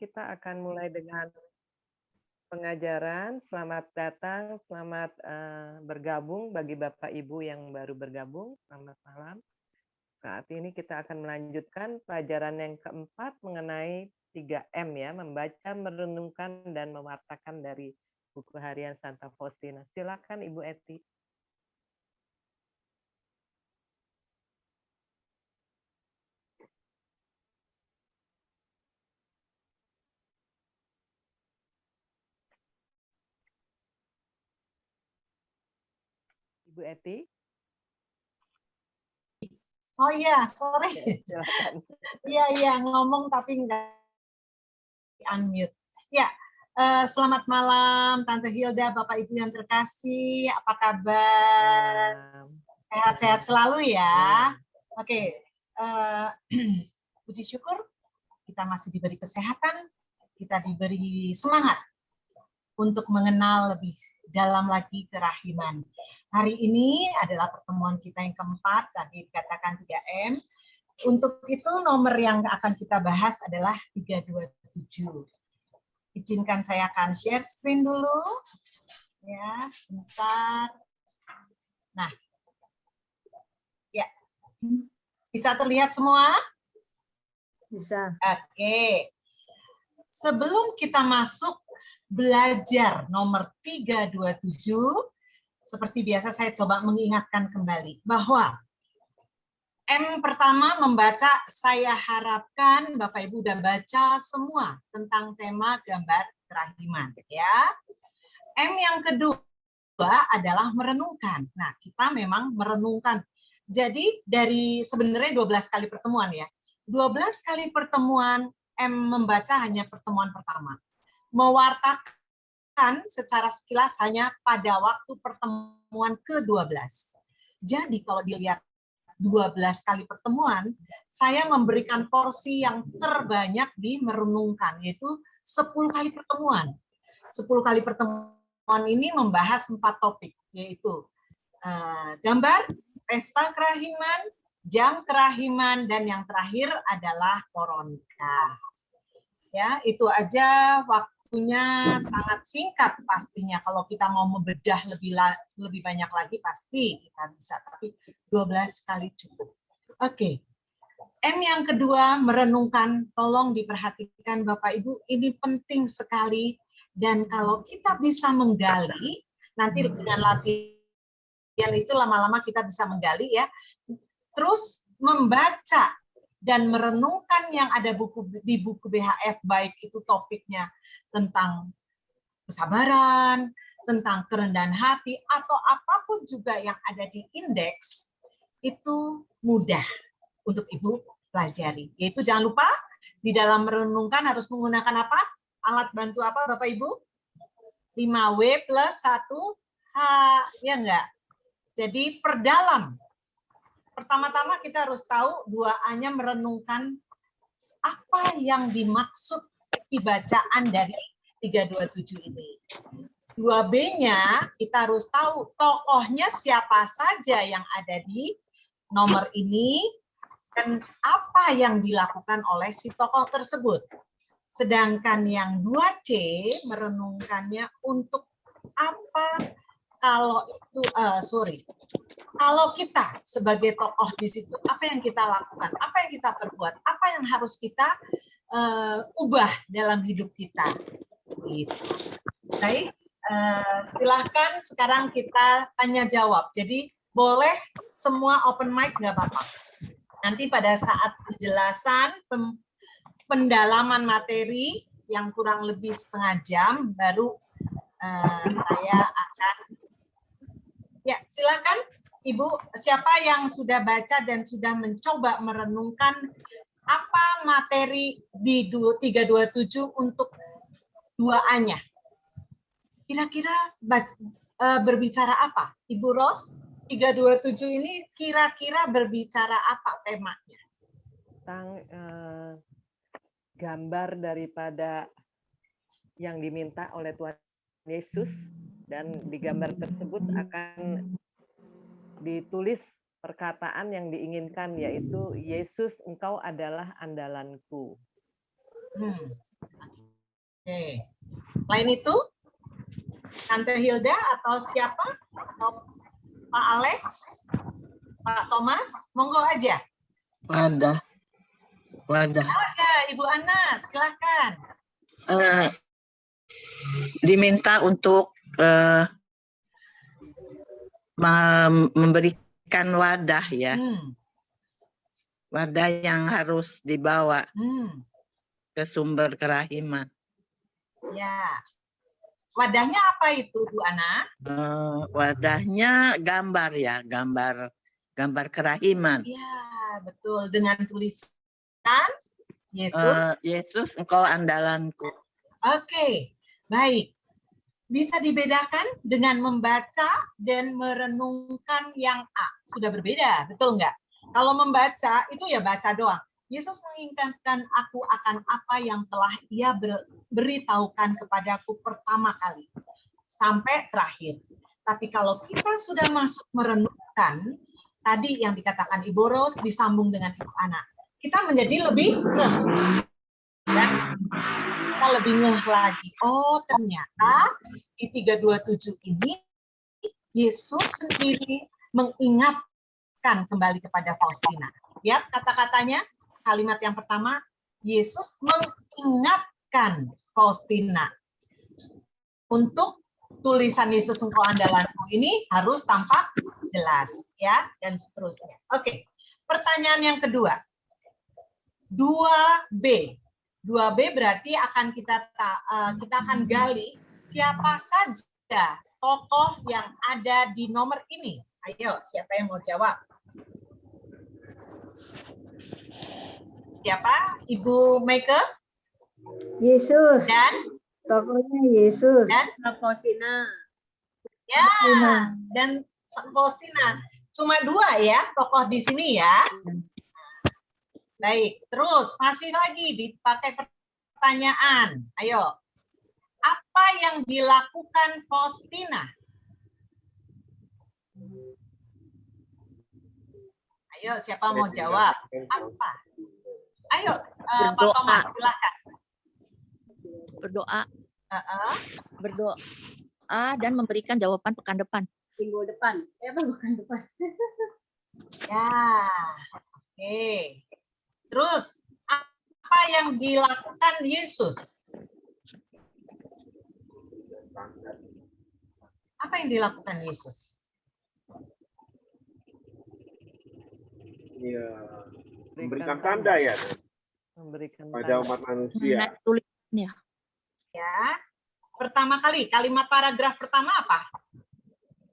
Kita akan mulai dengan pengajaran. Selamat datang, selamat bergabung bagi Bapak Ibu yang baru bergabung. Selamat malam. Saat ini kita akan melanjutkan pelajaran yang keempat mengenai 3M ya, membaca, merenungkan, dan mewartakan dari buku harian Santa Faustina. Silakan Ibu Eti. Ibu Eti. Oh iya, sorry. Silakan. Iya, ngomong tapi nggak unmute. Ya, selamat malam Tante Hilda, Bapak Ibu yang terkasih. Apa kabar? Sehat-sehat selalu ya. Oke, puji syukur kita masih diberi kesehatan, kita diberi semangat untuk mengenal lebih dalam lagi kerahiman. Hari ini adalah pertemuan kita yang keempat, tadi dikatakan 3M. Untuk itu nomor yang akan kita bahas adalah 327. Izinkan saya akan share screen dulu. Ya, sebentar. Nah, ya. Bisa terlihat semua? Bisa. Oke. Sebelum kita masuk belajar nomor 327, seperti biasa saya coba mengingatkan kembali bahwa M pertama membaca, saya harapkan Bapak Ibu udah baca semua tentang tema gambar kerahiman ya. M yang kedua adalah merenungkan. Nah, kita memang merenungkan. Jadi dari sebenarnya 12 kali pertemuan ya. 12 kali pertemuan M membaca hanya pertemuan pertama. Mewartakan secara sekilas hanya pada waktu pertemuan ke-12. Jadi kalau dilihat 12 kali pertemuan, saya memberikan porsi yang terbanyak di merenungkan, yaitu 10 kali pertemuan. 10 kali pertemuan ini membahas 4 topik, yaitu gambar, pesta kerahiman, jam kerahiman, dan yang terakhir adalah koronka. Ya, itu aja, waktunya sangat singkat pastinya. Kalau kita mau membedah lebih banyak lagi pasti kita bisa, tapi 12 kali cukup. Oke. M yang kedua, merenungkan. Tolong diperhatikan Bapak Ibu, ini penting sekali. Dan kalau kita bisa menggali, nanti dengan latihan itu lama-lama kita bisa menggali ya. Terus membaca dan merenungkan yang ada di buku BHF, baik itu topiknya tentang kesabaran, tentang kerendahan hati, atau apapun juga yang ada di indeks, itu mudah untuk Ibu pelajari. Yaitu jangan lupa, di dalam merenungkan harus menggunakan apa? Alat bantu apa Bapak Ibu? 5W plus 1H, ya enggak? Jadi perdalam. Pertama-tama kita harus tahu 2A-nya merenungkan apa yang dimaksud di bacaan dari 327 ini. 2B-nya kita harus tahu tokohnya siapa saja yang ada di nomor ini dan apa yang dilakukan oleh si tokoh tersebut. Sedangkan yang 2C merenungkannya untuk apa kalau itu kalau kita sebagai tokoh di situ, apa yang kita lakukan, apa yang kita perbuat, apa yang harus kita ubah dalam hidup kita. Gitu. Baik, silahkan sekarang kita tanya jawab. Jadi boleh semua open mic nggak apa-apa. Nanti pada saat penjelasan pendalaman materi yang kurang lebih setengah jam, baru saya akan. Ya, silakan Ibu, siapa yang sudah baca dan sudah mencoba merenungkan apa materi di 327 untuk 2A-nya? Kira-kira berbicara apa? Ibu Ros, 327 ini kira-kira berbicara apa temanya? Tentang gambar daripada yang diminta oleh Tuhan Yesus, dan di gambar tersebut akan ditulis perkataan yang diinginkan, yaitu Yesus, engkau adalah andalanku. Oke. Lain itu, Tante Hilda atau siapa? Atau Pak Alex? Pak Thomas? Monggo aja. Wadah. Oh ya, Ibu Ana, silakan. Diminta untuk memberikan wadah ya. Wadah yang harus dibawa ke sumber kerahiman. Ya. Wadahnya apa itu, Bu Ana? Wadahnya gambar ya, gambar kerahiman. Ya, betul. Dengan tulisan Yesus. Yesus, Engkau andalanku. Oke, baik. Bisa dibedakan dengan membaca dan merenungkan yang A. Sudah berbeda, betul nggak? Kalau membaca, itu ya baca doang. Yesus mengingatkan aku akan apa yang telah Ia beritahukan kepadaku pertama kali. Sampai terakhir. Tapi kalau kita sudah masuk merenungkan, tadi yang dikatakan Ibu Ros disambung dengan Ibu Ana, kita menjadi lebih ngeh. Dan kita lebih ngeh lagi. Oh, ternyata di 327 ini Yesus sendiri mengingatkan kembali kepada Faustina. Lihat kata-katanya, kalimat yang pertama, Yesus mengingatkan Faustina. Untuk tulisan Yesus Engkau andalanku ini harus tampak jelas, ya, dan seterusnya. Oke, pertanyaan yang kedua. 2B. 2B berarti akan kita akan gali siapa saja tokoh yang ada di nomor ini. Ayo, siapa yang mau jawab? Siapa? Ibu Meike? Yesus. Dan? Tokohnya Yesus. Dan? Faustina. Ya, dan Faustina. Cuma 2 ya tokoh di sini ya. Baik, terus masih lagi dipakai pertanyaan. Ayo, apa yang dilakukan Faustina? Ayo, siapa mau jawab? Apa? Ayo, Pak Thomas, silakan. Berdoa. Berdoa dan memberikan jawaban pekan depan. Minggu depan. Bukan depan. Ya, oke. Terus, apa yang dilakukan Yesus? Apa yang dilakukan Yesus? Ya, memberikan tanda ya, Memberikan pada tanda. umat manusia. Tulisnya. Ya, pertama kali, kalimat paragraf pertama apa?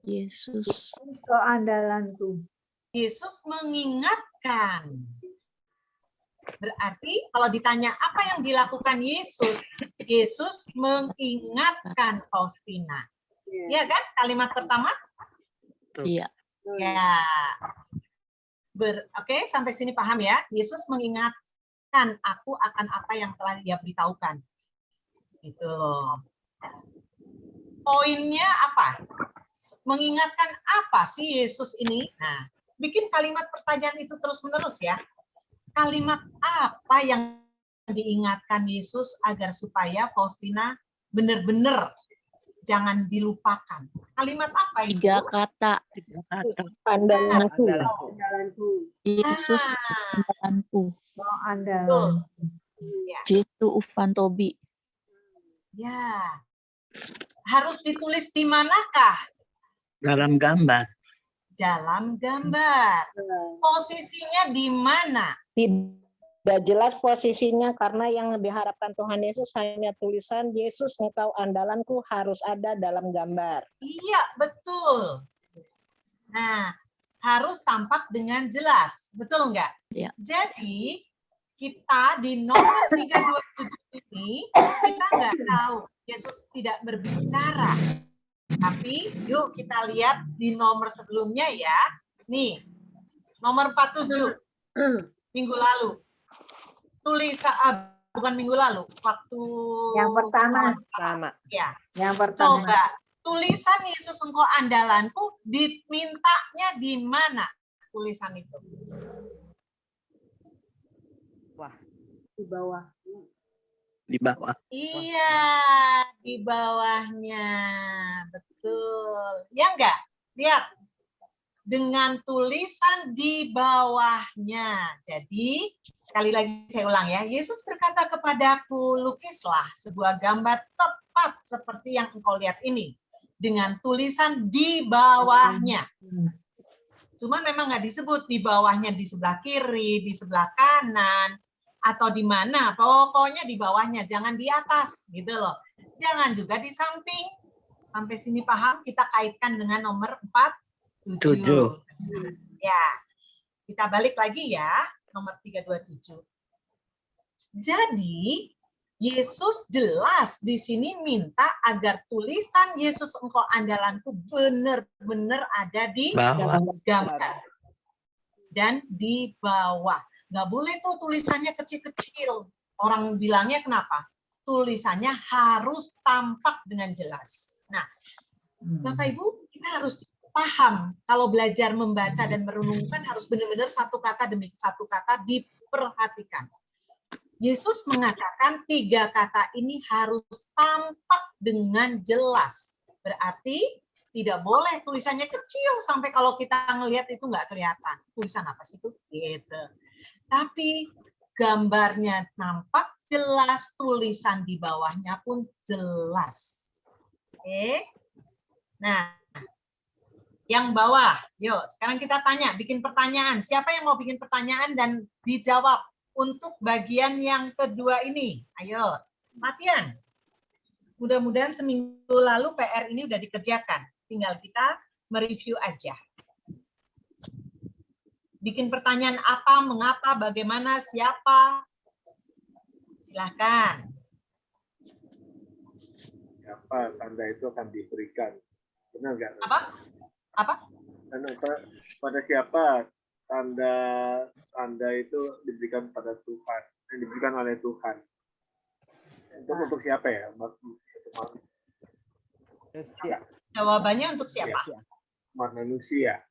Yesus. Engkau andalanku. Yesus mengingatkan. Berarti kalau ditanya apa yang dilakukan Yesus, Yesus mengingatkan Faustina. Iya kan? Kalimat pertama? Iya. Ya. Oke, sampai sini paham ya? Yesus mengingatkan aku akan apa yang telah Dia beritahukan. Gitu loh. Poinnya apa? Mengingatkan apa sih Yesus ini? Nah, bikin kalimat pertanyaan itu terus-menerus ya. Kalimat apa yang diingatkan Yesus agar supaya Faustina benar-benar jangan dilupakan? Kalimat apa itu? 3 kata. Andalanku. Yesus andalanku. Engkau andalanku. Ya. Jesu ufantobi. Ya. Harus ditulis di manakah? Dalam gambar. Dalam gambar. Posisinya di mana? Tidak jelas posisinya karena yang diharapkan Tuhan Yesus hanya tulisan Yesus Engkau andalanku harus ada dalam gambar. Iya, betul. Nah, harus tampak dengan jelas. Betul nggak? Ya. Jadi, kita di nomor 327 ini, kita nggak tahu. Yesus tidak berbicara. Tapi, yuk kita lihat di nomor sebelumnya ya. Nih, nomor 47. Minggu lalu. Bukan minggu lalu, waktu Yang pertama. Ya. Yang pertama. Coba tulisan Yesus Engkau andalanku dimintanya di mana tulisan itu? Wah, Di bawah. di bawah. Iya, di bawahnya. Betul. Ya enggak? Lihat. Dengan tulisan di bawahnya. Jadi, sekali lagi saya ulang ya. Yesus berkata kepadaku, lukislah sebuah gambar tepat seperti yang engkau lihat ini. Dengan tulisan di bawahnya. Cuman memang nggak disebut di bawahnya di sebelah kiri, di sebelah kanan, atau di mana. Pokoknya di bawahnya, jangan di atas gitu loh. Jangan juga di samping. Sampai sini paham? Kita kaitkan dengan nomor 47. Ya, kita balik lagi ya, nomor 327. Jadi, Yesus jelas di sini minta agar tulisan Yesus engkau andalanku benar-benar ada di Bawah. gambar dan di bawah. Nggak boleh tuh tulisannya kecil-kecil. Orang bilangnya kenapa? Tulisannya harus tampak dengan jelas. Nah, Bapak Ibu, kita harus paham kalau belajar membaca dan merenungkan harus benar-benar satu kata demi satu kata diperhatikan. Yesus mengatakan 3 kata ini harus tampak dengan jelas. Berarti tidak boleh tulisannya kecil sampai kalau kita ngelihat itu nggak kelihatan. Tulisan apa sih itu? Gitu. Tapi gambarnya nampak jelas, tulisan di bawahnya pun jelas. Oke. Nah, yang bawah, yuk sekarang kita tanya, bikin pertanyaan. Siapa yang mau bikin pertanyaan dan dijawab untuk bagian yang kedua ini? Ayo, latihan. Mudah-mudahan seminggu lalu PR ini udah dikerjakan. Tinggal kita mereview aja. Bikin pertanyaan apa, mengapa, bagaimana, siapa. Silahkan. Siapa tanda itu akan diberikan? Benar nggak? Apa? Pada siapa tanda itu diberikan pada Tuhan, diberikan oleh Tuhan? Untuk siapa ya? Jawabannya untuk siapa? Umat manusia.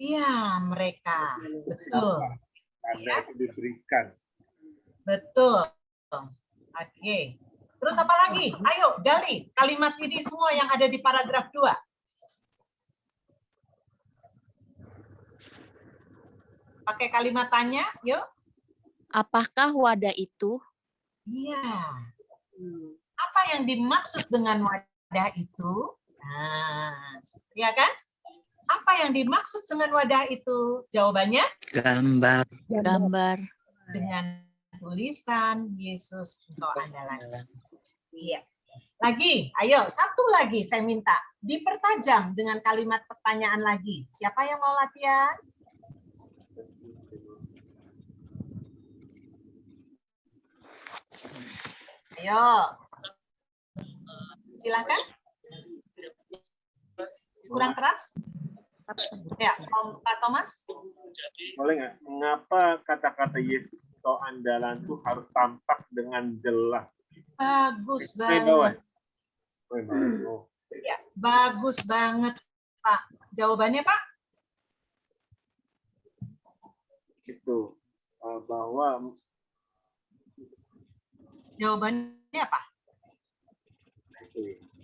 Iya, mereka. Betul. Tanda itu diberikan. Betul. Oke. Terus apa lagi? Ayo, gali kalimat ini semua yang ada di paragraf 2. Pakai kalimat tanya, yuk. Apakah wadah itu? Iya. Apa yang dimaksud dengan wadah itu? Nah, ya kan? Apa yang dimaksud dengan wadah itu? Jawabannya? Gambar. Gambar. Dengan tulisan Yesus engkau andalan. Iya. Lagi, ayo satu lagi saya minta. Dipertajam dengan kalimat pertanyaan lagi. Siapa yang mau latihan? Ayo. Silakan. Kurang keras? Ya, Pak Thomas. Boleh nggak? Mengapa kata-kata Yesus atau andalanku harus tampak dengan jelas? Bagus banget. Ya, bagus banget, Pak. Jawabannya, Pak? Itu bahwa Jawabannya apa?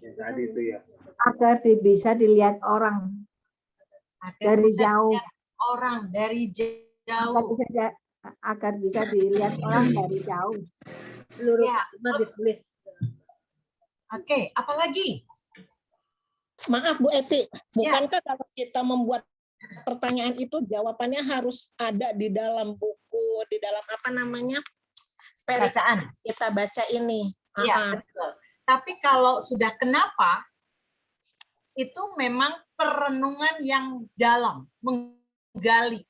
yang tadi itu ya. Agar bisa dilihat orang Agar dari bisa jauh. dilihat orang dari jauh. Agar bisa dilihat orang dari jauh. Seluruh Ya, kalimat terus, ditulis. Oke, apalagi? Maaf Bu Eti, bukankah kalau kita membuat pertanyaan itu jawabannya harus ada di dalam buku, di dalam apa namanya? Bacaan. Kita baca ini. Iya, betul. Tapi kalau sudah kenapa, itu memang perenungan yang dalam, menggali.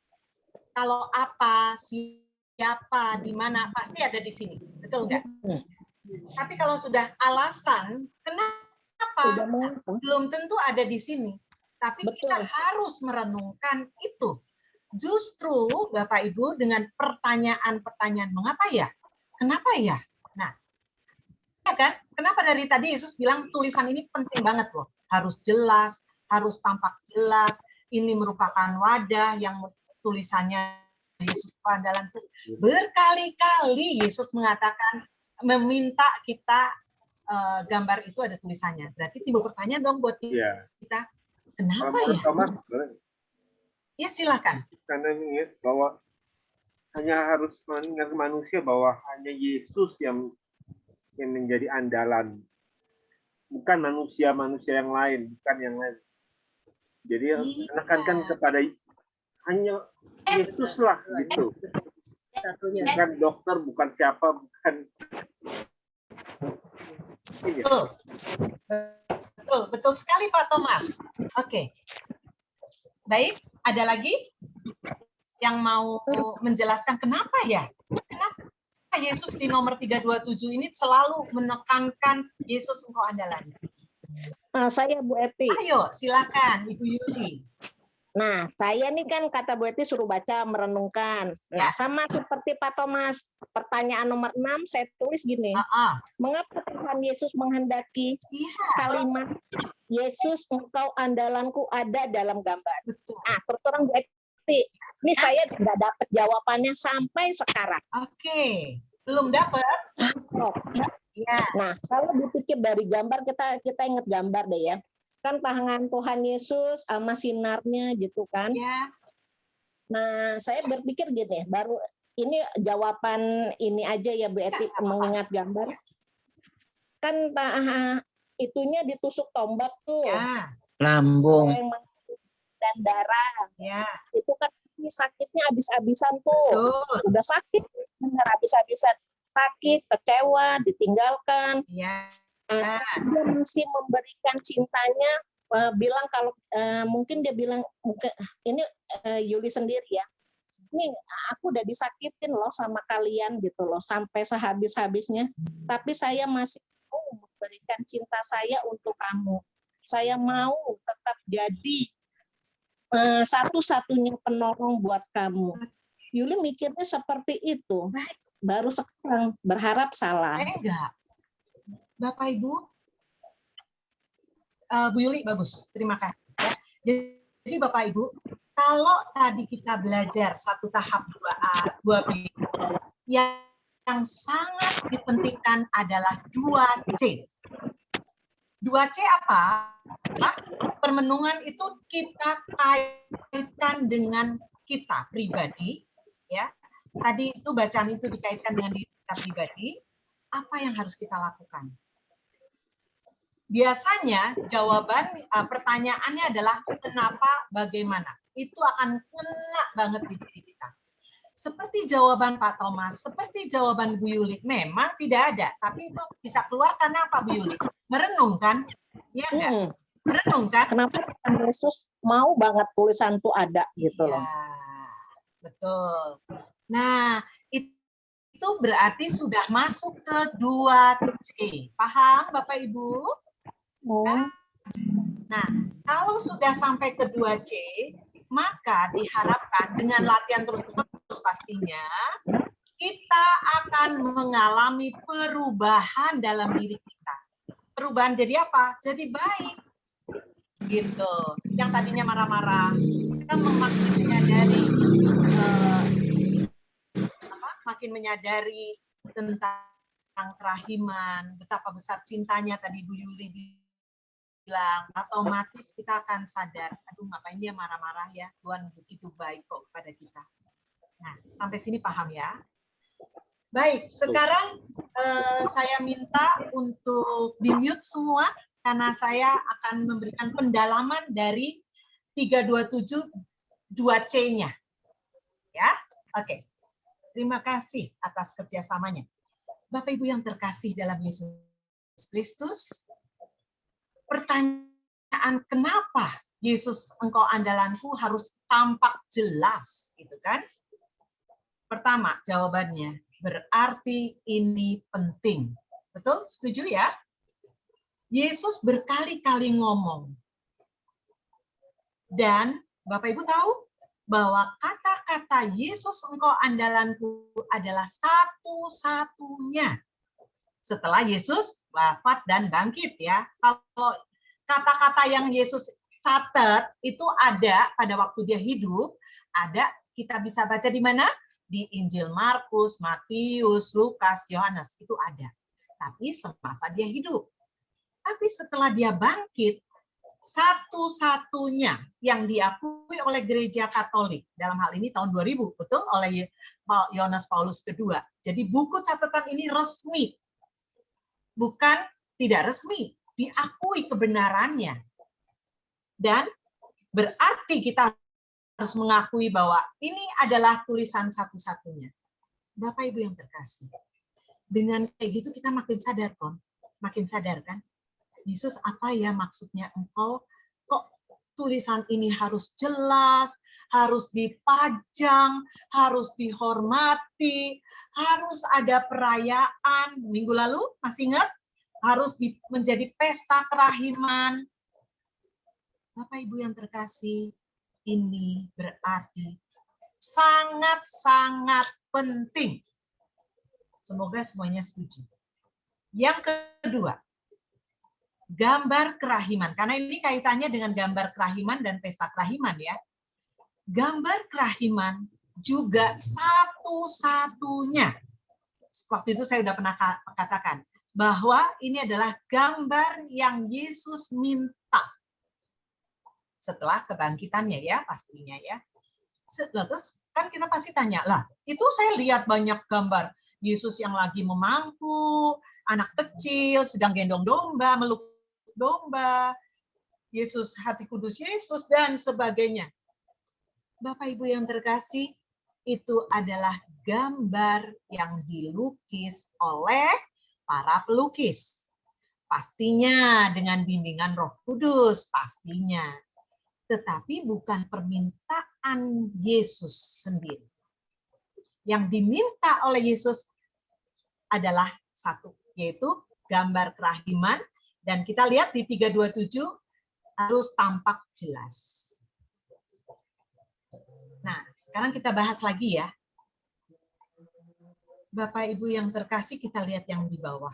Kalau apa, siapa, di mana, pasti ada di sini. Betul nggak? Tapi kalau sudah alasan, kenapa? Belum tentu ada di sini. Tapi kita harus merenungkan itu. Justru, Bapak Ibu, dengan pertanyaan-pertanyaan, mengapa ya? Kenapa ya? Nah, ya kan? Kenapa dari tadi Yesus bilang tulisan ini penting banget loh. Harus jelas, harus tampak jelas. Ini merupakan wadah yang tulisannya Yesus andalan. Berkali-kali Yesus mengatakan meminta kita gambar itu ada tulisannya. Berarti timbul pertanyaan dong buat Iya. kita. Kalau Kenapa ya? Thomas, boleh. Ya silakan. Karena ingat bahwa hanya harus mengingat manusia bahwa hanya Yesus yang menjadi andalan, bukan manusia-manusia yang lain, bukan yang lain. Jadi menekankan kepada hanya Yesus lah gitu. Bukan dokter, bukan siapa, bukan. Betul sekali Pak Thomas. Oke. Baik, ada lagi yang mau menjelaskan kenapa ya? Kenapa Yesus di nomor 327 ini selalu menekankan Yesus engkau andalan? Saya Bu Eti. Ayo, silakan Ibu Yuli. Nah, saya nih kan kata Bu Eti suruh baca merenungkan. Nah, sama seperti Pak Thomas, pertanyaan nomor 6 saya tulis gini. Mengapa Tuhan Yesus menghendaki kalimat Yesus engkau andalanku ada dalam gambar? Nah, terus terang Bu Eti, ini saya nggak dapat jawabannya sampai sekarang. Oke, belum dapat? Ya. Nah, kalau dipikir dari gambar, kita ingat gambar deh ya. Kan tangan Tuhan Yesus sama sinarnya gitu kan. Ya. Nah, saya berpikir gini, baru ini jawaban ini aja ya Bu Eti mengingat gambar. Kan itunya ditusuk tombak tuh. Ya. Lambung. Dan darah. Ya. Itu kan sakitnya habis-habisan tuh. Betul. Udah sakit, benar habis-habisan. Sakit, kecewa, ditinggalkan. Ya. Dia masih memberikan cintanya, bilang kalau mungkin dia bilang ini Yuli sendiri ya, ini aku udah disakitin loh sama kalian gitu loh sampai sehabis-habisnya, tapi saya masih mau memberikan cinta saya untuk kamu. Saya mau tetap jadi satu-satunya penolong buat kamu. Yuli mikirnya seperti itu. Baru sekarang berharap salah. Enggak. Bapak Ibu, Bu Yuli bagus, terima kasih. Ya. Jadi Bapak Ibu, kalau tadi kita belajar satu tahap 2A, 2B, yang sangat dipentingkan adalah 2C. 2C apa? Permenungan itu kita kaitkan dengan kita pribadi, ya. Tadi itu bacaan itu dikaitkan dengan diri kita pribadi. Apa yang harus kita lakukan? Biasanya jawaban pertanyaannya adalah kenapa, bagaimana. Itu akan kena banget di diri kita. Seperti jawaban Pak Thomas, seperti jawaban Bu Yuli, memang tidak ada. Tapi itu bisa keluar karena apa Bu Yuli? Merenung kan? Ya enggak? Merenung kan? Kenapa Yesus mau banget tulisan itu ada gitu loh. Betul. Nah, itu berarti sudah masuk ke 2C. Paham Bapak Ibu? Nah, kalau sudah sampai ke 2C, maka diharapkan dengan latihan terus-menerus pastinya, kita akan mengalami perubahan dalam diri kita. Perubahan jadi apa? Jadi baik. Gitu. Yang tadinya marah-marah, kita makin menyadari tentang kerahiman, betapa besar cintanya tadi Bu Yuli bilang, otomatis kita akan sadar, aduh ngapain dia marah-marah ya, Tuhan begitu baik kok kepada kita. Nah, sampai sini paham ya? Baik, sekarang saya minta untuk di-mute semua, karena saya akan memberikan pendalaman dari 327 2C-nya. Ya, oke. Terima kasih atas kerjasamanya. Bapak Ibu yang terkasih dalam Yesus Kristus, pertanyaan kenapa Yesus engkau andalanku harus tampak jelas, gitu kan? Pertama, jawabannya berarti ini penting. Betul? Setuju ya? Yesus berkali-kali ngomong. Dan Bapak Ibu tahu bahwa kata-kata Yesus engkau andalanku adalah satu-satunya setelah Yesus wafat dan bangkit ya. Kalau kata-kata yang Yesus catat itu ada pada waktu dia hidup, ada, kita bisa baca di mana? Di Injil Markus, Matius, Lukas, Yohanes itu ada. Tapi semasa dia hidup. Tapi setelah dia bangkit, satu-satunya yang diakui oleh gereja Katolik dalam hal ini tahun 2000, betul, oleh Yohanes Paulus II. Jadi buku catatan ini resmi, bukan tidak resmi, diakui kebenarannya. Dan berarti kita harus mengakui bahwa ini adalah tulisan satu-satunya. Bapak Ibu yang terkasih, dengan kayak gitu kita makin sadar, makin sadar kan? Yesus, apa ya maksudnya engkau kok tulisan ini harus jelas, harus dipajang, harus dihormati, harus ada perayaan. Minggu lalu masih ingat? Harus menjadi pesta kerahiman. Bapak Ibu yang terkasih, ini berarti sangat-sangat penting. Semoga semuanya setuju. Yang kedua, gambar kerahiman, karena ini kaitannya dengan gambar kerahiman dan pesta kerahiman ya. Gambar kerahiman juga satu-satunya. Waktu itu saya sudah pernah katakan bahwa ini adalah gambar yang Yesus minta setelah kebangkitannya ya, pastinya ya. Terus kan kita pasti tanya, lah itu saya lihat banyak gambar Yesus yang lagi memangku anak kecil, sedang gendong domba, meluk domba, Yesus, hati kudus Yesus, dan sebagainya. Bapak Ibu yang terkasih, itu adalah gambar yang dilukis oleh para pelukis. Pastinya dengan bimbingan Roh Kudus, pastinya. Tetapi bukan permintaan Yesus sendiri. Yang diminta oleh Yesus adalah satu, yaitu gambar kerahiman. Dan kita lihat di 327 harus tampak jelas. Nah, sekarang kita bahas lagi ya. Bapak Ibu yang terkasih, kita lihat yang di bawah.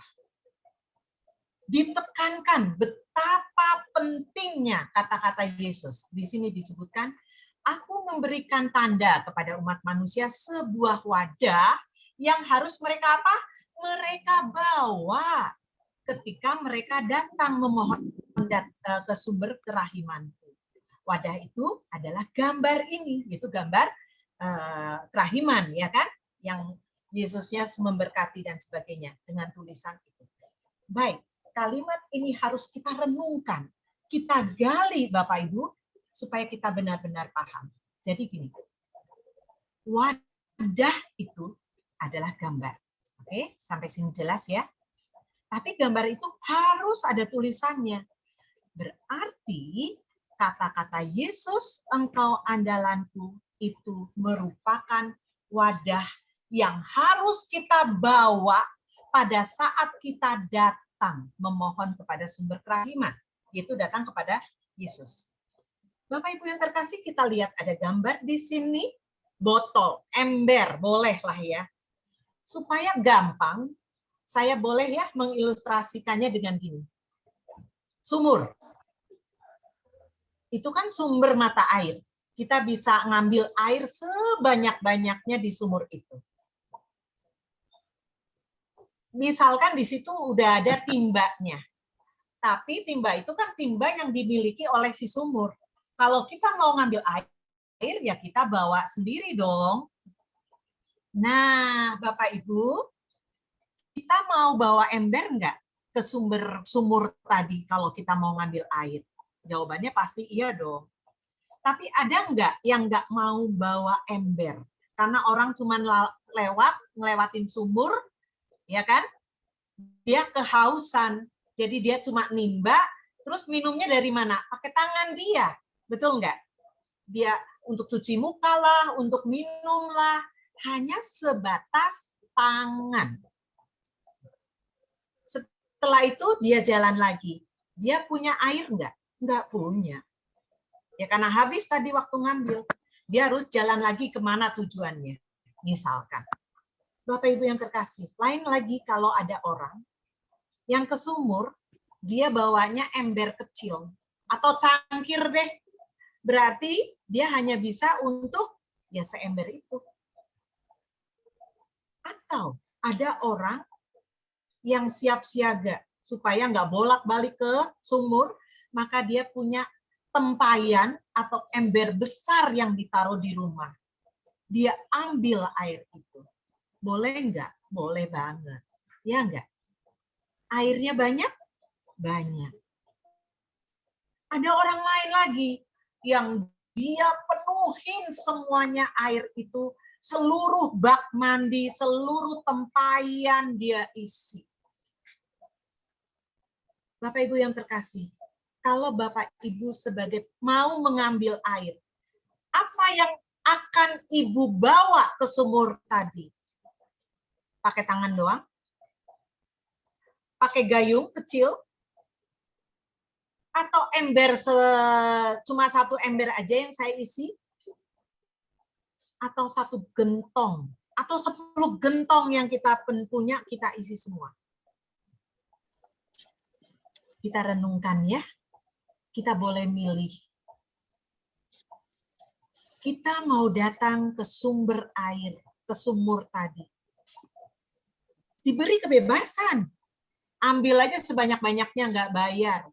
Ditekankan betapa pentingnya kata-kata Yesus. Di sini disebutkan, aku memberikan tanda kepada umat manusia sebuah wadah yang harus mereka apa? Mereka bawa ketika mereka datang memohon ke sumber kerahimanku. Wadah itu adalah gambar ini, itu gambar kerahiman, ya kan? Yang Yesusnya memberkati dan sebagainya dengan tulisan itu. Baik, kalimat ini harus kita renungkan, kita gali Bapak Ibu, supaya kita benar-benar paham. Jadi gini, wadah itu adalah gambar. Oke, sampai sini jelas ya? Tapi gambar itu harus ada tulisannya. Berarti kata-kata Yesus, engkau andalanku, itu merupakan wadah yang harus kita bawa pada saat kita datang memohon kepada sumber kerahiman, yaitu datang kepada Yesus. Bapak Ibu yang terkasih, kita lihat ada gambar di sini, botol, ember, bolehlah ya. Supaya gampang, saya boleh ya mengilustrasikannya dengan gini. Sumur. Itu kan sumber mata air. Kita bisa ngambil air sebanyak-banyaknya di sumur itu. Misalkan di situ udah ada timbanya. Tapi timba itu kan timba yang dimiliki oleh si sumur. Kalau kita mau ngambil air, ya kita bawa sendiri dong. Nah, Bapak Ibu, kita mau bawa ember enggak ke sumur tadi kalau kita mau ngambil air? Jawabannya pasti iya dong. Tapi ada enggak yang enggak mau bawa ember? Karena orang cuma ngelewatin sumur, ya kan? Dia kehausan, jadi dia cuma nimba, terus minumnya dari mana? Pakai tangan dia, betul enggak? Dia untuk cuci muka lah, untuk minum lah, hanya sebatas tangan. Setelah itu dia jalan lagi. Dia punya air enggak? Enggak punya. Ya karena habis tadi waktu ngambil. Dia harus jalan lagi kemana tujuannya. Misalkan. Bapak Ibu yang terkasih, lain lagi kalau ada orang yang ke sumur, dia bawanya ember kecil. Atau cangkir deh. Berarti dia hanya bisa untuk ya seember itu. Atau ada orang yang siap siaga supaya nggak bolak-balik ke sumur, maka dia punya tempayan atau ember besar yang ditaruh di rumah. Dia ambil air itu. Boleh nggak? Boleh banget. Ya nggak? Airnya banyak? Banyak. Ada orang lain lagi yang dia penuhin semuanya air itu, seluruh bak mandi, seluruh tempayan dia isi. Bapak Ibu yang terkasih, kalau Bapak Ibu sebagai mau mengambil air, apa yang akan Ibu bawa ke sumur tadi? Pakai tangan doang? Pakai gayung kecil? Atau ember cuma satu ember aja yang saya isi? Atau satu gentong? Atau 10 gentong yang kita punya, kita isi semua? Kita renungkan ya. Kita boleh milih. Kita mau datang ke sumber air, ke sumur tadi. Diberi kebebasan. Ambil aja sebanyak-banyaknya, nggak bayar.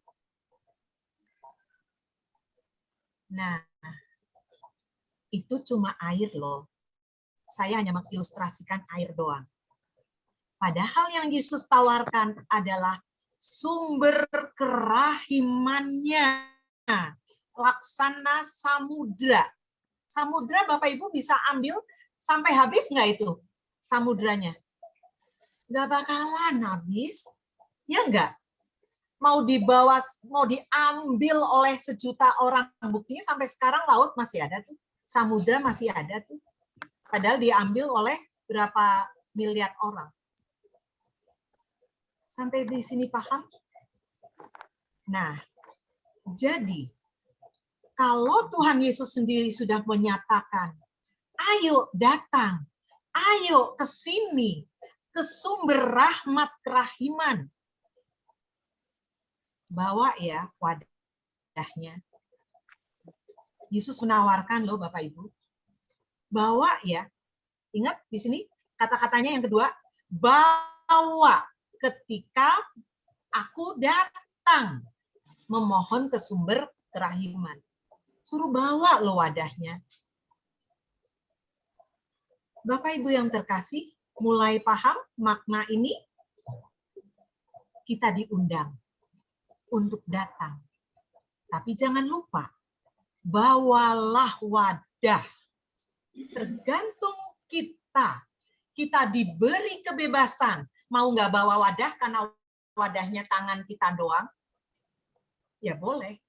Nah, itu cuma air loh. Saya hanya mengilustrasikan air doang. Padahal yang Yesus tawarkan adalah sumber kerahimannya. Laksana samudra. Samudra Bapak Ibu bisa ambil sampai habis nggak itu samudranya? Nggak bakalan habis. Ya nggak? Mau dibawa, mau diambil oleh sejuta orang. Buktinya sampai sekarang laut masih ada tuh. Samudra masih ada tuh. Padahal diambil oleh berapa miliar orang. Sampai di sini paham? Nah, jadi kalau Tuhan Yesus sendiri sudah menyatakan, ayo datang, ayo ke sini, ke sumber rahmat kerahiman. Bawa ya wadahnya. Yesus menawarkan loh Bapak Ibu. Bawa ya. Ingat di sini kata-katanya yang kedua, bawa ketika aku datang memohon ke sumber kerahiman. Suruh bawa loh wadahnya. Bapak Ibu yang terkasih, mulai paham makna ini? Kita diundang untuk datang. Tapi jangan lupa, bawalah wadah. Tergantung kita. Kita diberi kebebasan. Mau nggak bawa wadah karena wadahnya tangan kita doang? Ya boleh.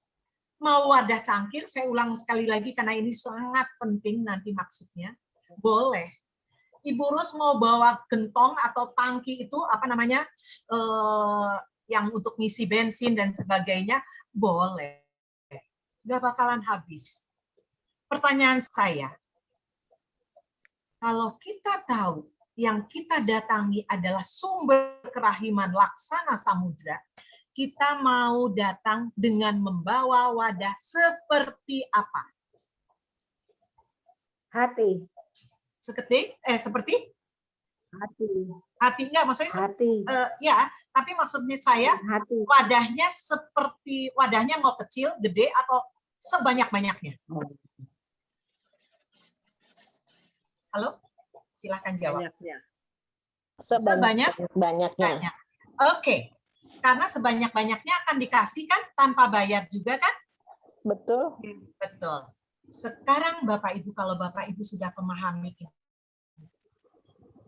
Mau wadah cangkir, saya ulang sekali lagi karena ini sangat penting nanti maksudnya. Boleh. Ibu Rus mau bawa gentong atau tangki itu, apa namanya, yang untuk ngisi bensin dan sebagainya, boleh. Nggak bakalan habis. Pertanyaan saya, kalau kita tahu yang kita datangi adalah sumber kerahiman laksana samudra, kita mau datang dengan membawa wadah seperti apa? Hati. Seperti? Hati. Hati enggak, maksudnya? Hati. Ya, tapi maksudnya saya Hati. wadahnya seperti, wadahnya mau kecil, gede, atau sebanyak-banyaknya? Halo? Silahkan jawab. Banyaknya. Sebanyak-banyaknya. Oke. Karena sebanyak-banyaknya akan dikasih kan tanpa bayar juga kan? Betul. Betul. Sekarang Bapak Ibu, kalau Bapak Ibu sudah memahami itu,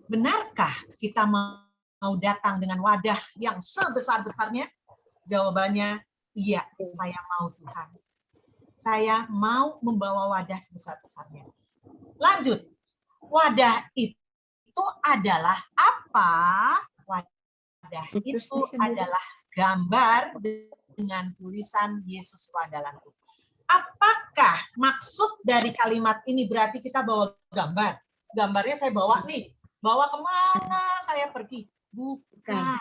benarkah kita mau datang dengan wadah yang sebesar-besarnya? Jawabannya, iya, saya mau Tuhan. Saya mau membawa wadah sebesar-besarnya. Lanjut. Wadah itu adalah apa? Wadah itu adalah gambar dengan tulisan Yesus Wadalanku. Apakah maksud dari kalimat ini berarti kita bawa gambar? Gambarnya saya bawa nih. Bawa kemana saya pergi? Bukan.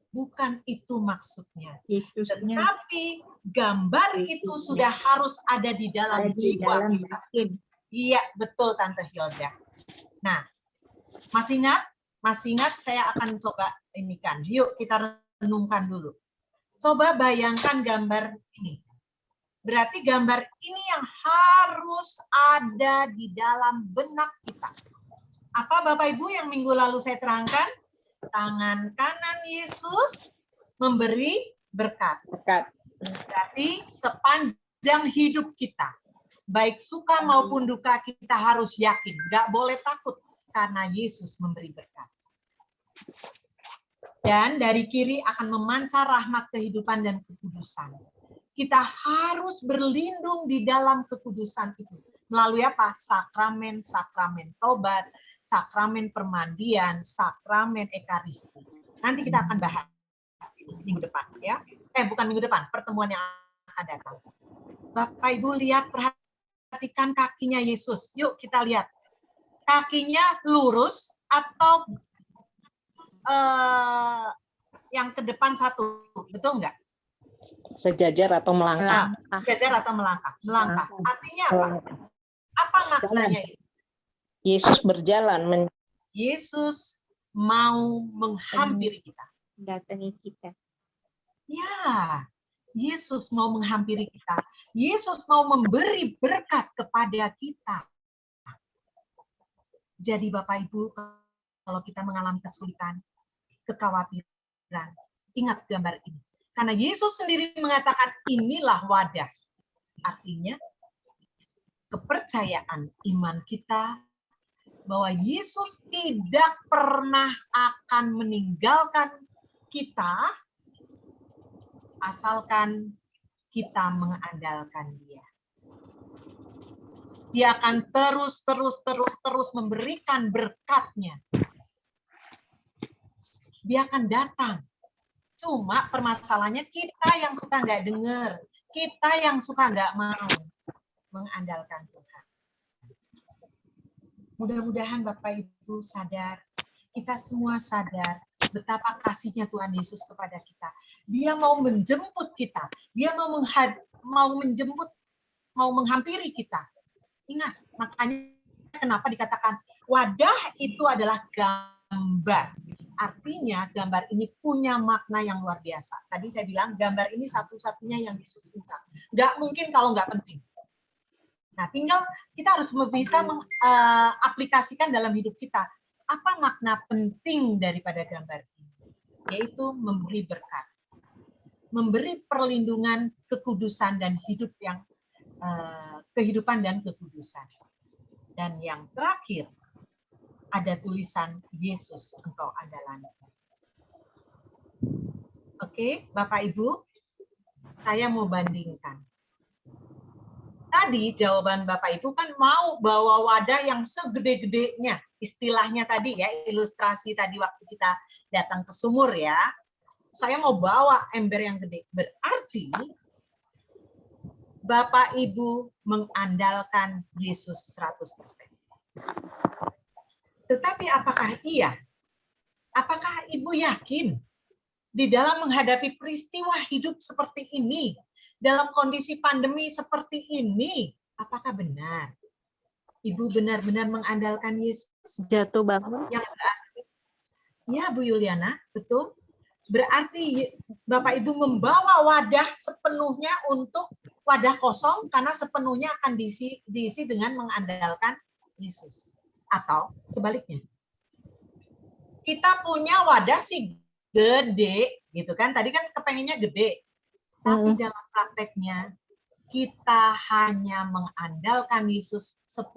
Bukan itu maksudnya. Tetapi gambar itu sudah harus ada di dalam jiwa kita. Iya, betul Tante Hilda. Nah, Masih ingat? Masih ingat? Saya akan coba ini kan. Yuk kita renungkan dulu. Coba bayangkan gambar ini. Berarti gambar ini yang harus ada di dalam benak kita. Apa Bapak Ibu yang minggu lalu saya terangkan? Tangan kanan Yesus memberi berkat. Berarti sepanjang hidup kita, baik suka maupun duka, kita harus yakin. Nggak boleh takut karena Yesus memberi berkat. Dan dari kiri akan memancar rahmat kehidupan dan kekudusan. Kita harus berlindung di dalam kekudusan itu. Melalui apa? Sakramen-sakramen tobat, sakramen permandian, sakramen ekaristi. Nanti kita akan bahas minggu depan, ya. Bukan minggu depan, pertemuan yang akan datang. Bapak Ibu lihat, perhatikan kakinya Yesus. Yuk kita lihat. Kakinya lurus atau yang ke depan satu, betul nggak? Sejajar atau melangkah. Sejajar atau melangkah. Melangkah. Artinya apa? Apa maknanya itu? Yesus berjalan. Yesus mau menghampiri kita. Datangi kita. Ya, Yesus mau menghampiri kita. Yesus mau memberi berkat kepada kita. Jadi Bapak Ibu, kalau kita mengalami kesulitan, kekhawatiran, ingat gambar ini. Karena Yesus sendiri mengatakan inilah wadah. Artinya kepercayaan iman kita bahwa Yesus tidak pernah akan meninggalkan kita asalkan kita mengandalkan Dia. Dia akan terus memberikan berkat-Nya. Dia akan datang. Cuma permasalahannya kita yang suka nggak dengar, kita yang suka nggak mau mengandalkan Tuhan. Mudah-mudahan Bapak Ibu sadar, kita semua sadar betapa kasihnya Tuhan Yesus kepada kita. Dia mau menjemput kita, dia mau menjemput, mau menghampiri kita. Ingat, makanya kenapa dikatakan wadah itu adalah gambar. Artinya gambar ini punya makna yang luar biasa. Tadi saya bilang gambar ini satu-satunya yang Yesus minta. Nggak mungkin kalau nggak penting. Nah, tinggal kita harus bisa mengaplikasikan dalam hidup kita. Apa makna penting daripada gambar ini? Yaitu memberi berkat. Memberi perlindungan, kekudusan, dan hidup yang kehidupan dan kekudusan. Dan yang terakhir, ada tulisan Yesus engkau andalan. Oke, Bapak Ibu, saya mau bandingkan. Tadi jawaban Bapak Ibu kan mau bawa wadah yang segede-gedenya, istilahnya tadi ya, ilustrasi tadi waktu kita datang ke sumur ya. Saya mau bawa ember yang gede. Berarti Bapak Ibu mengandalkan Yesus 100%. Tetapi apakah iya? Apakah Ibu yakin di dalam menghadapi peristiwa hidup seperti ini, dalam kondisi pandemi seperti ini, apakah benar Ibu benar-benar mengandalkan Yesus? Jatuh bangun. Yang berarti, ya Bu Yuliana, betul. Berarti Bapak Ibu membawa wadah sepenuhnya untuk wadah kosong, karena sepenuhnya akan diisi dengan mengandalkan Yesus. Atau sebaliknya, kita punya wadah sih gede, gitu kan? Tadi kan kepengennya gede, tapi dalam prakteknya kita hanya mengandalkan Yesus 10%.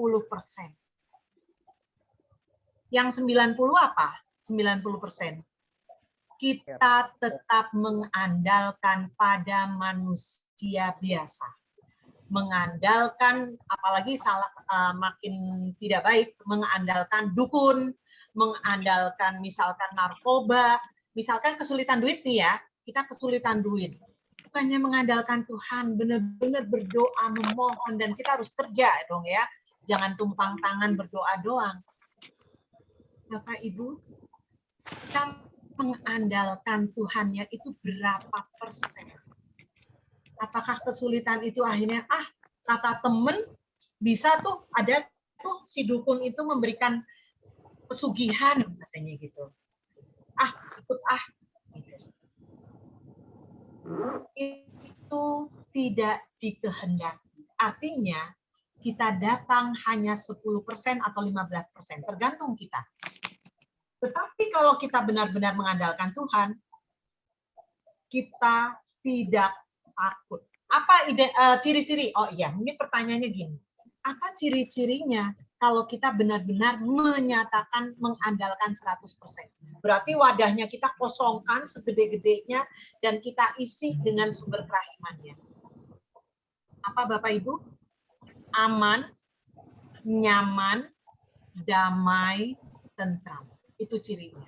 Yang 90 apa? 90%. Kita tetap mengandalkan pada manusia biasa. Mengandalkan, apalagi makin tidak baik, mengandalkan dukun, mengandalkan misalkan narkoba, misalkan kesulitan duit nih ya, kita kesulitan duit. Bukannya mengandalkan Tuhan, benar-benar berdoa, memohon, dan kita harus kerja dong ya. Jangan tumpang tangan berdoa doang. Bapak Ibu, kita mengandalkan Tuhannya itu berapa persen? Apakah kesulitan itu akhirnya, kata temen, bisa tuh, ada tuh si dukun itu memberikan pesugihan katanya gitu. Ikut gitu. Itu tidak dikehendaki. Artinya kita datang hanya 10% atau 15%, tergantung kita. Tetapi kalau kita benar-benar mengandalkan Tuhan, kita tidak takut. Apa ciri-ciri? Oh iya, ini pertanyaannya gini. Apa ciri-cirinya kalau kita benar-benar menyatakan mengandalkan 100%? Berarti wadahnya kita kosongkan segede-gedenya dan kita isi dengan sumber kerahimannya. Apa Bapak Ibu? Aman, nyaman, damai, tentram. Itu cirinya.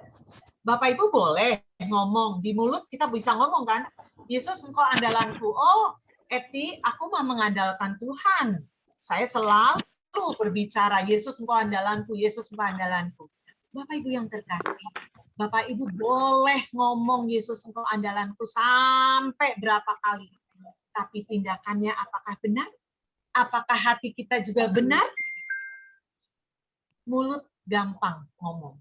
Bapak Ibu boleh ngomong, di mulut kita bisa ngomong kan, Yesus engkau andalanku. Oh, Eti, aku mah mengandalkan Tuhan. Saya selalu berbicara, Yesus engkau andalanku, Yesus engkau andalanku. Bapak Ibu yang terkasih, Bapak Ibu boleh ngomong Yesus engkau andalanku sampai berapa kali. Tapi tindakannya apakah benar? Apakah hati kita juga benar? Mulut gampang ngomong.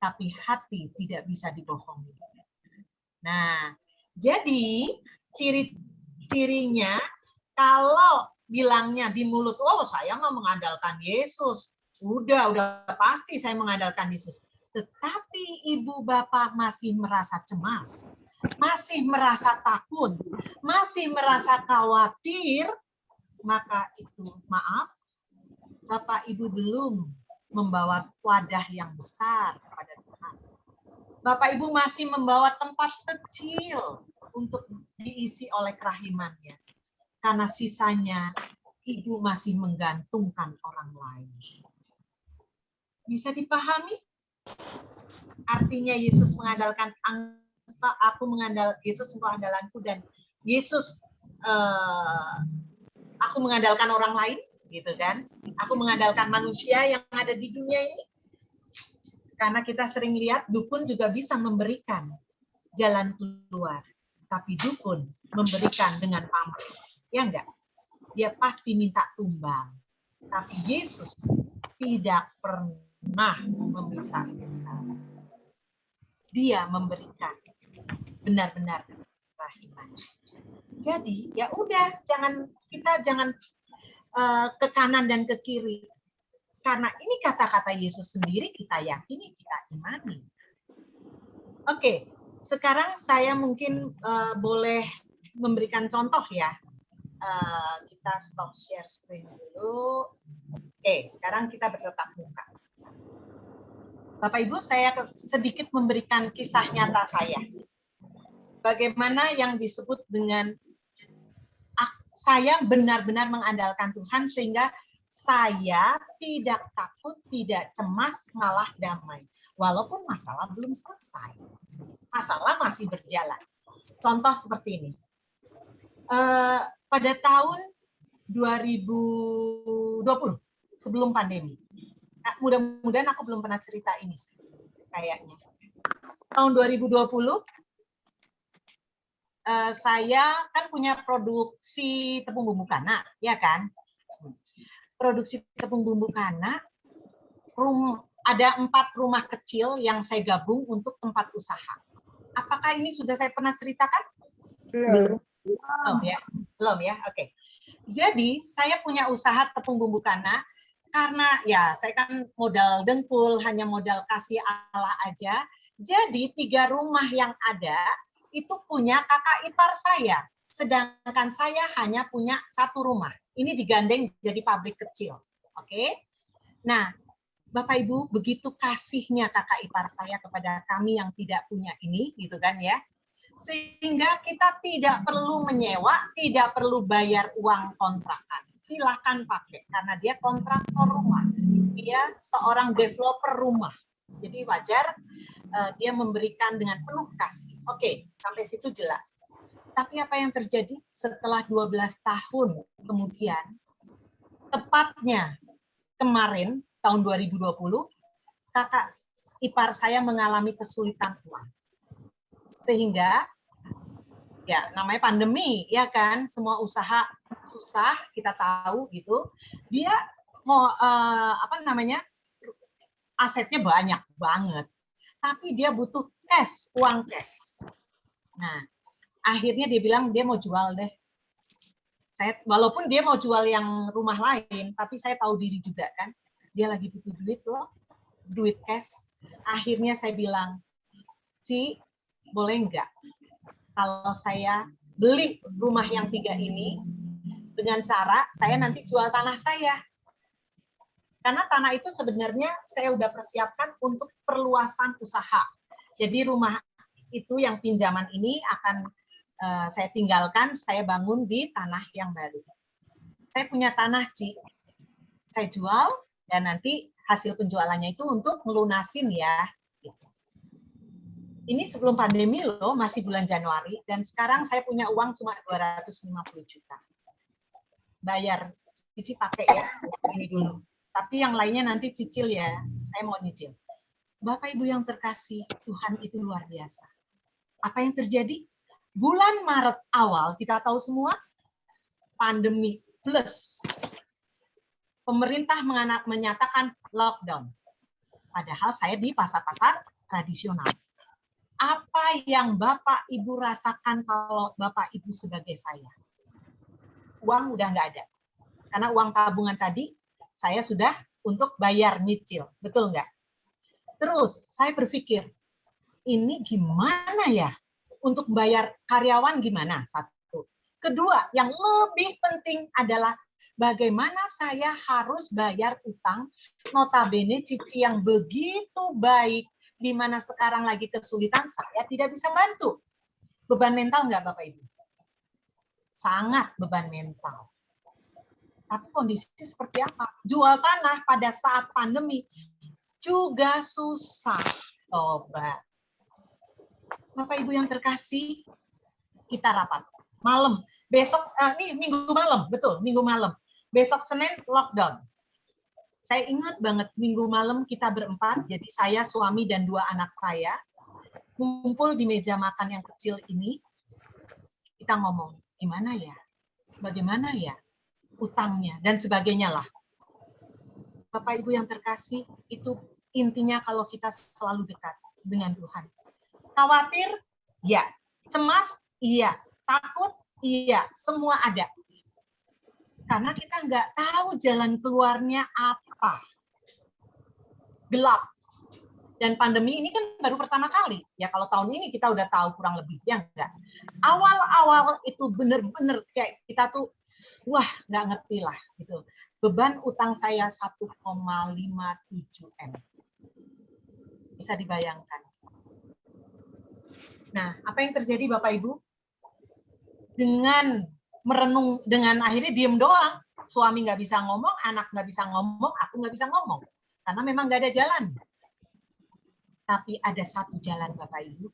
Tapi hati tidak bisa dibohongi. Nah, jadi ciri-cirinya kalau bilangnya di mulut, oh saya mah mengandalkan Yesus. Udah pasti saya mengandalkan Yesus. Tetapi ibu bapak masih merasa cemas, masih merasa takut, masih merasa khawatir, maka itu maaf, Bapak Ibu belum membawa wadah yang besar kepada Tuhan. Bapak Ibu masih membawa tempat kecil untuk diisi oleh kerahimannya. Karena sisanya Ibu masih menggantungkan orang lain. Bisa dipahami? Artinya Yesus mengandalkan Yesus engkau andalanku dan Yesus aku mengandalkan orang lain, gitu kan? Aku mengandalkan manusia yang ada di dunia ini. Karena kita sering lihat dukun juga bisa memberikan jalan keluar, tapi dukun memberikan dengan pamrih, ya enggak? Dia pasti minta tumbang. Tapi Yesus tidak pernah meminta tumbang. Dia memberikan benar-benar kerahiman. Jadi ya udah, kita jangan ke kanan dan ke kiri. Karena ini kata-kata Yesus sendiri kita yakini, kita imani. Oke, sekarang saya mungkin boleh memberikan contoh ya. Kita stop share screen dulu. Oke, sekarang kita bertatap muka. Bapak Ibu, saya sedikit memberikan kisah nyata saya. Bagaimana yang disebut dengan saya benar-benar mengandalkan Tuhan sehingga saya tidak takut, tidak cemas, malah damai. Walaupun masalah belum selesai. Masalah masih berjalan. Contoh seperti ini. Pada tahun 2020, sebelum pandemi. Mudah-mudahan aku belum pernah cerita ini kayaknya. Tahun 2020, saya kan punya produksi tepung bumbu kana, ya kan? Produksi tepung bumbu kana, ada 4 rumah kecil yang saya gabung untuk tempat usaha. Apakah ini sudah saya pernah ceritakan? Belum. Belum ya, oke. Jadi saya punya usaha tepung bumbu kana karena ya saya kan modal dengkul, hanya modal kasih Allah aja. Jadi 3 rumah yang ada itu punya kakak ipar saya, sedangkan saya hanya punya 1 rumah. Ini digandeng jadi pabrik kecil, oke? Nah, Bapak Ibu, begitu kasihnya kakak ipar saya kepada kami yang tidak punya ini, gitu kan ya? Sehingga kita tidak perlu menyewa, tidak perlu bayar uang kontrakan. Silakan pakai, karena dia kontraktor rumah. Dia seorang developer rumah. Jadi wajar dia memberikan dengan penuh kasih. Oke, sampai situ jelas. Tapi apa yang terjadi setelah 12 tahun kemudian, tepatnya kemarin, tahun 2020, kakak ipar saya mengalami kesulitan uang. Sehingga, ya namanya pandemi, ya kan, semua usaha susah, kita tahu gitu. Dia mau asetnya banyak banget, tapi dia butuh cash, uang cash. Nah, akhirnya dia bilang dia mau jual deh. Walaupun dia mau jual yang rumah lain, tapi saya tahu diri juga kan, dia lagi butuh duit loh, duit cash. Akhirnya saya bilang, Ci, boleh nggak kalau saya beli rumah yang 3 ini dengan cara saya nanti jual tanah saya. Karena tanah itu sebenarnya saya udah persiapkan untuk perluasan usaha. Jadi rumah itu yang pinjaman ini akan saya tinggalkan, saya bangun di tanah yang baru. Saya punya tanah, Ci. Saya jual, dan nanti hasil penjualannya itu untuk melunasin ya. Ini sebelum pandemi loh, masih bulan Januari, dan sekarang saya punya uang cuma 250 juta. Bayar, Cici pakai ya, ini dulu. Tapi yang lainnya nanti cicil ya, saya mau nyicil. Bapak Ibu yang terkasih, Tuhan itu luar biasa. Apa yang terjadi? Bulan Maret awal, kita tahu semua, pandemi plus. Pemerintah menyatakan lockdown. Padahal saya di pasar-pasar tradisional. Apa yang Bapak Ibu rasakan kalau Bapak Ibu sebagai saya? Uang udah nggak ada. Karena uang tabungan tadi, saya sudah untuk bayar nyicil. Betul nggak? Terus saya berpikir, ini gimana ya? Untuk bayar karyawan gimana? Satu. Kedua, yang lebih penting adalah bagaimana saya harus bayar utang, notabene Cici yang begitu baik, di mana sekarang lagi kesulitan, saya tidak bisa bantu. Beban mental nggak Bapak Ibu? Sangat beban mental. Tapi kondisi seperti apa? Jual tanah pada saat pandemi juga susah. Coba. Bapak Ibu yang terkasih, kita rapat malam. Besok, nih minggu malam, betul, minggu malam. Besok Senin lockdown. Saya ingat banget minggu malam kita berempat, jadi saya, suami, dan 2 anak saya, kumpul di meja makan yang kecil ini, kita ngomong, gimana ya? Bagaimana ya? Utangnya, dan sebagainya lah. Bapak Ibu yang terkasih, itu intinya kalau kita selalu dekat dengan Tuhan. Khawatir? Ya. Cemas? Iya. Takut? Iya. Semua ada. Karena kita nggak tahu jalan keluarnya apa. Gelap. Dan pandemi ini kan baru pertama kali. Ya kalau tahun ini kita udah tahu kurang lebih. Ya enggak. Awal-awal itu benar-benar kayak kita tuh, wah nggak ngerti lah. Gitu. Beban utang saya 1,57 M. Bisa dibayangkan. Nah, apa yang terjadi Bapak Ibu? Dengan merenung, dengan akhirnya diem doang. Suami nggak bisa ngomong, anak nggak bisa ngomong, aku nggak bisa ngomong. Karena memang nggak ada jalan. Tapi ada satu jalan Bapak Ibu.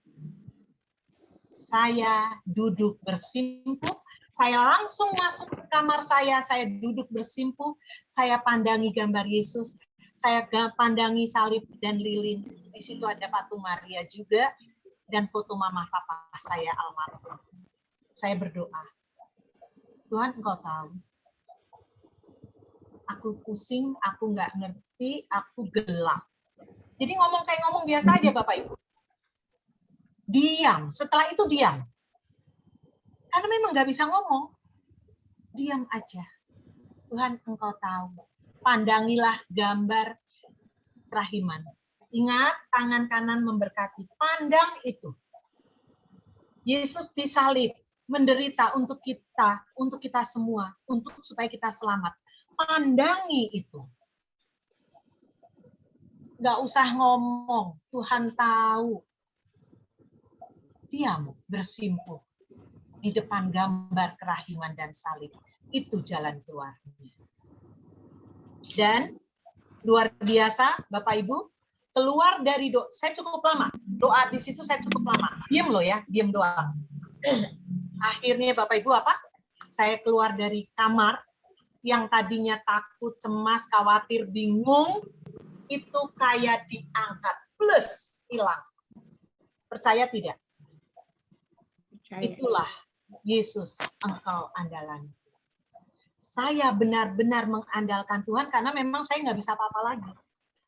Saya duduk bersimpuh, saya langsung masuk ke kamar saya duduk bersimpuh, saya pandangi gambar Yesus, saya pandangi salib dan lilin. Di situ ada patung Maria juga, dan foto mama papa saya almarhum. Saya berdoa, Tuhan Engkau tahu, aku pusing, aku nggak ngerti, aku gelap. Jadi ngomong kayak ngomong biasa aja Bapak Ibu. Diam, setelah itu diam. Karena memang nggak bisa ngomong. Diam aja. Tuhan Engkau tahu. Pandangilah gambar kerahiman. Ingat, tangan kanan memberkati. Pandang itu. Yesus disalib, menderita untuk kita semua, supaya kita selamat. Pandangi itu. Nggak usah ngomong, Tuhan tahu. Diam, bersimpuh di depan gambar kerahiman dan salib. Itu jalan keluarnya. Dan luar biasa, Bapak Ibu, keluar dari doa, saya cukup lama. Doa di situ saya cukup lama. Diam loh ya, diam doang. Akhirnya Bapak Ibu apa? Saya keluar dari kamar yang tadinya takut, cemas, khawatir, bingung, itu kayak diangkat. Plus hilang. Percaya tidak? Itulah Yesus Engkau andalan. Saya benar-benar mengandalkan Tuhan karena memang saya nggak bisa apa-apa lagi.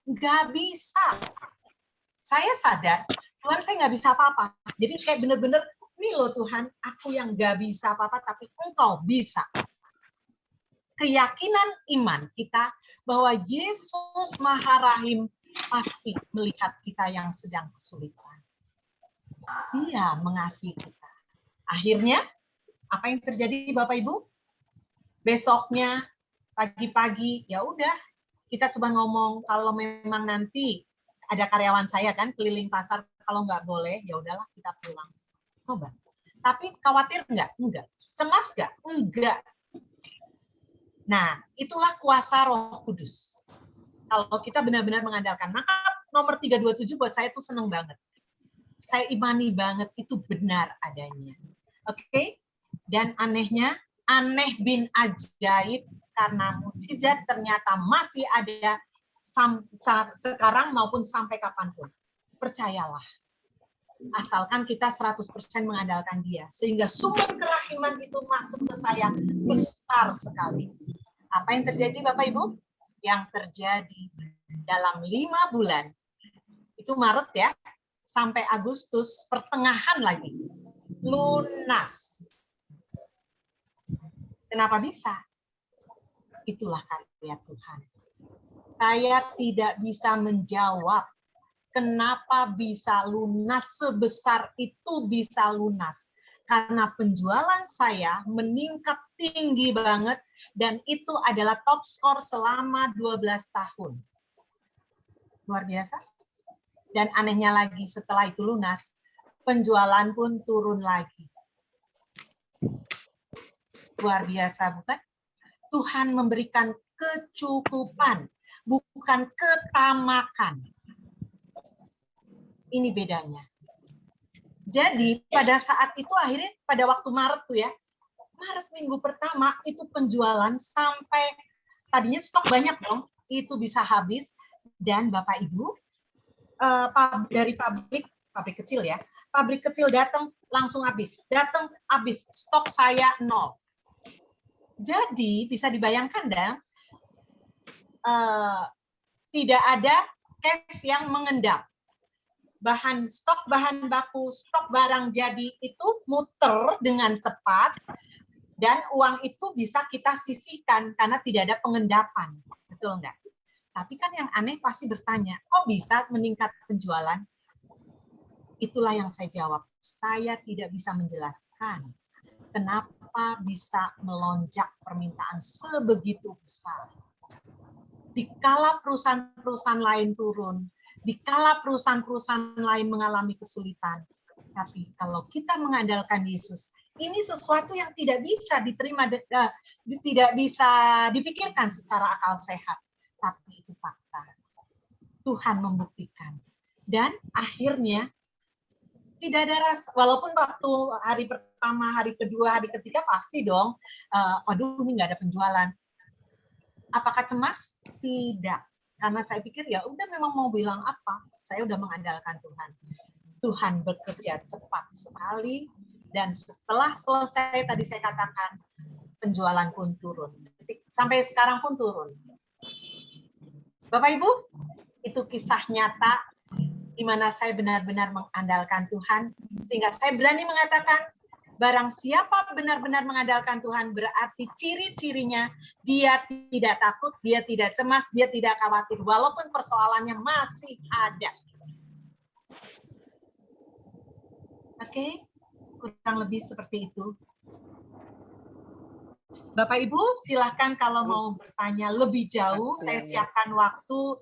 Nggak bisa. Saya sadar, Tuhan saya nggak bisa apa-apa. Jadi kayak bener-bener, nih loh Tuhan, aku yang nggak bisa apa-apa, tapi Engkau bisa. Keyakinan iman kita bahwa Yesus Maha Rahim pasti melihat kita yang sedang kesulitan. Dia mengasihi kita. Akhirnya, apa yang terjadi Bapak Ibu? Besoknya, pagi-pagi, ya udah, kita coba ngomong, kalau memang nanti ada karyawan saya kan keliling pasar, kalau nggak boleh, ya udahlah kita pulang. Coba. Tapi khawatir nggak? Enggak. Cemas nggak? Enggak. Nah, itulah kuasa Roh Kudus. Kalau kita benar-benar mengandalkan. Maka nomor 327 buat saya itu seneng banget. Saya imani banget itu benar adanya. Oke? Dan anehnya, aneh bin ajaib, karena mukjizat ternyata masih ada sekarang maupun sampai kapanpun. Percayalah. Asalkan kita 100% mengandalkan dia. Sehingga sumber kerahiman itu masuk ke saya besar sekali. Apa yang terjadi Bapak Ibu? Yang terjadi dalam 5 bulan. Itu Maret ya. Sampai Agustus, pertengahan lagi. Lunas. Kenapa bisa? Itulah karya Tuhan. Saya tidak bisa menjawab kenapa bisa lunas sebesar itu bisa lunas. Karena penjualan saya meningkat tinggi banget dan itu adalah top skor selama 12 tahun. Luar biasa. Dan anehnya lagi setelah itu lunas, penjualan pun turun lagi. Luar biasa bukan? Tuhan memberikan kecukupan, bukan ketamakan. Ini bedanya. Jadi pada saat itu akhirnya pada waktu Maret tuh ya, Maret minggu pertama itu penjualan sampai tadinya stok banyak dong, itu bisa habis dan Bapak Ibu dari pabrik kecil ya, pabrik kecil datang langsung habis, stok saya 0. Jadi bisa dibayangkan dan tidak ada cash yang mengendap. Stok bahan baku, stok barang jadi itu muter dengan cepat dan uang itu bisa kita sisihkan karena tidak ada pengendapan. Betul enggak? Tapi kan yang aneh pasti bertanya, kok bisa meningkat penjualan? Itulah yang saya jawab. Saya tidak bisa menjelaskan kenapa bisa melonjak permintaan sebegitu besar. Dikala perusahaan-perusahaan lain turun, dikala perusahaan-perusahaan lain mengalami kesulitan. Tapi kalau kita mengandalkan Yesus, ini sesuatu yang tidak bisa diterima, tidak bisa dipikirkan secara akal sehat. Tapi itu fakta. Tuhan membuktikan. Dan akhirnya, tidak ada rasa, walaupun waktu hari pertama, hari kedua, hari ketiga pasti dong, waduh ini nggak ada penjualan. Apakah cemas? Tidak. Karena saya pikir ya udah memang mau bilang apa, saya udah mengandalkan Tuhan. Tuhan bekerja cepat sekali dan setelah selesai tadi saya katakan penjualan pun turun. Sampai sekarang pun turun. Bapak Ibu, itu kisah nyata di mana saya benar-benar mengandalkan Tuhan sehingga saya berani mengatakan barang siapa benar-benar mengandalkan Tuhan berarti ciri-cirinya dia tidak takut, dia tidak cemas, dia tidak khawatir walaupun persoalannya masih ada. Oke, kurang lebih seperti itu. Bapak Ibu, silakan kalau mau bertanya lebih jauh, saya siapkan waktu